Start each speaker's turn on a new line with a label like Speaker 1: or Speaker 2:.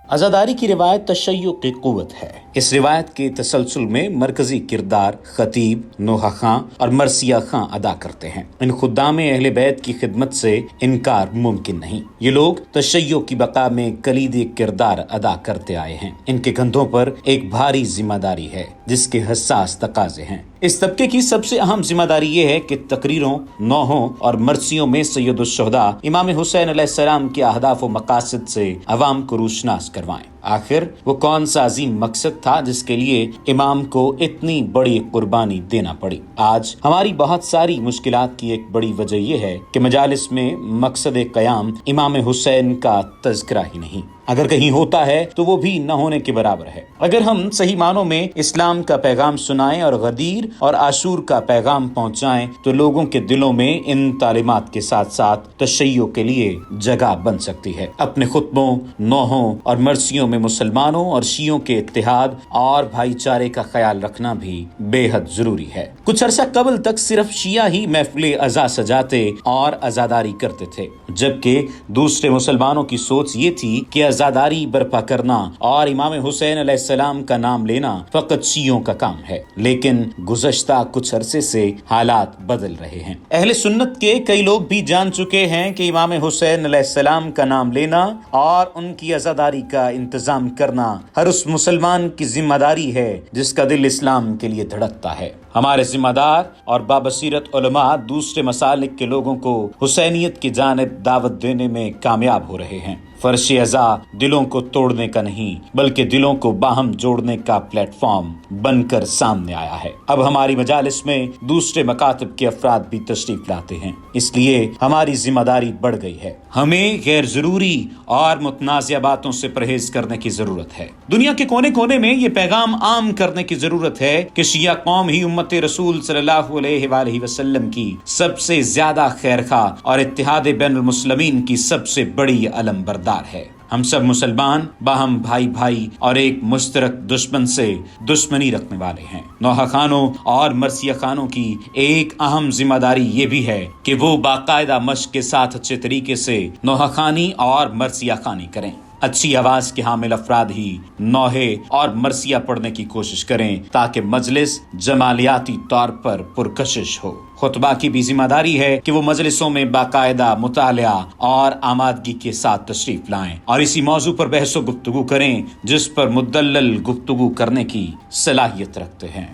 Speaker 1: आज़ादारी की रिवायत तशय्युअ की क़ुव्वत है। इस रिवायत के तसलसल में मरकजी किरदार खतीब, नोहा खां और मरसिया खां अदा करते हैं। इन खुद्दाम अहले बैत की खिदमत से इनकार मुमकिन नहीं। ये लोग तशय्युअ की बका में कलीदी किरदार अदा करते आए हैं। इनके कंधों पर एक भारी जिम्मेदारी है जिसके हसास तकाजे हैं। इस तबके की सबसे अहम जिम्मेदारी ये है कि तकरीरों, नौहों और मरसियों में सैयदुश्शुहदा इमाम हुसैन अलैहिस्सलाम के अहदाफ व मकासद से अवाम को रोशनास करवाएं। आखिर वो कौन सा अजीम मकसद था जिसके लिए इमाम को इतनी बड़ी कुर्बानी देना पड़ी। आज हमारी बहुत सारी मुश्किलात की एक बड़ी वजह यह है कि मजालिस में मकसद क़याम इमाम हुसैन का तज़किरा ही नहीं। अगर कहीं होता है तो वो भी न होने के बराबर है। अगर हम सही मानों में इस्लाम का पैगाम सुनाएं और गदीर और आशूर का पैगाम पहुंचाएं तो लोगों के दिलों में इन तालीमात के साथ साथ तशय्युअ के लिए जगह बन सकती है। अपने खुतबों, नौहों और मरसियों में मुसलमानों और शियों के इत्तेहाद और भाईचारे का ख्याल रखना भी बेहद जरूरी है। कुछ अरसा कबल तक सिर्फ शिया ही महफिल अज़ा सजाते और अज़ादारी करते थे, जबकि दूसरे मुसलमानों की सोच ये थी कि आज़ादारी बर्पा करना और इमाम हुसैन अलैहिस्सलाम का नाम लेना फकत शियों का काम है। लेकिन गुज़श्ता कुछ अरसे से हालात बदल रहे हैं। अहले सुन्नत के कई लोग भी जान चुके हैं कि इमाम हुसैन अलैहिस्सलाम का नाम लेना और उनकी आज़ादारी का इंतजाम करना हर उस मुसलमान की जिम्मेदारी है जिसका दिल इस्लाम के लिए धड़कता है। हमारे जिम्मेदार और बाबसीरत उलमा दूसरे मसालिक के लोगों को हुसैनियत की जानिब दावत देने में कामयाब हो रहे हैं। फर्श अज़ा दिलों को तोड़ने का नहीं बल्कि दिलों को बाहम जोड़ने का प्लेटफॉर्म बनकर सामने आया है। अब हमारी मजालिस में दूसरे मकातब के अफराद भी तशरीफ लाते हैं, इसलिए हमारी जिम्मेदारी बढ़ गई है। हमें गैर जरूरी और मुतनाज़िया बातों से परहेज करने की जरूरत है। दुनिया के कोने कोने में ये पैगाम आम करने की जरूरत है कि शिया कौम ही उम्मत रसूल सल्लल्लाहु अलैहि वसल्लम की सबसे ज्यादा खैरखा और इत्तिहाद बैनुल मुस्लिमीन की सबसे बड़ी अलम बरदार है। हम सब मुसलमान बाहम भाई भाई और एक मुश्तरक दुश्मन से दुश्मनी रखने वाले हैं। नौहा खानों और मरसिया खानों की एक अहम जिम्मेदारी ये भी है कि वो बाकायदा मश्क के साथ अच्छे तरीके से नौहा खानी और मरसिया खानी करें। अच्छी आवाज के हामिल अफराद ही नौहे और मरसिया पढ़ने की कोशिश करें ताकि मजलिस जमालियाती तौर पर पुरकशिश हो। खुतबा की भी जिम्मेदारी है कि वो मजलिसों में बाकायदा मुतालिया और आमादगी के साथ तशरीफ लाएं और इसी मौजू पर बहस व गुफ्तगू करें जिस पर मुदल्लल गुफ्तगू करने की सलाहियत रखते हैं।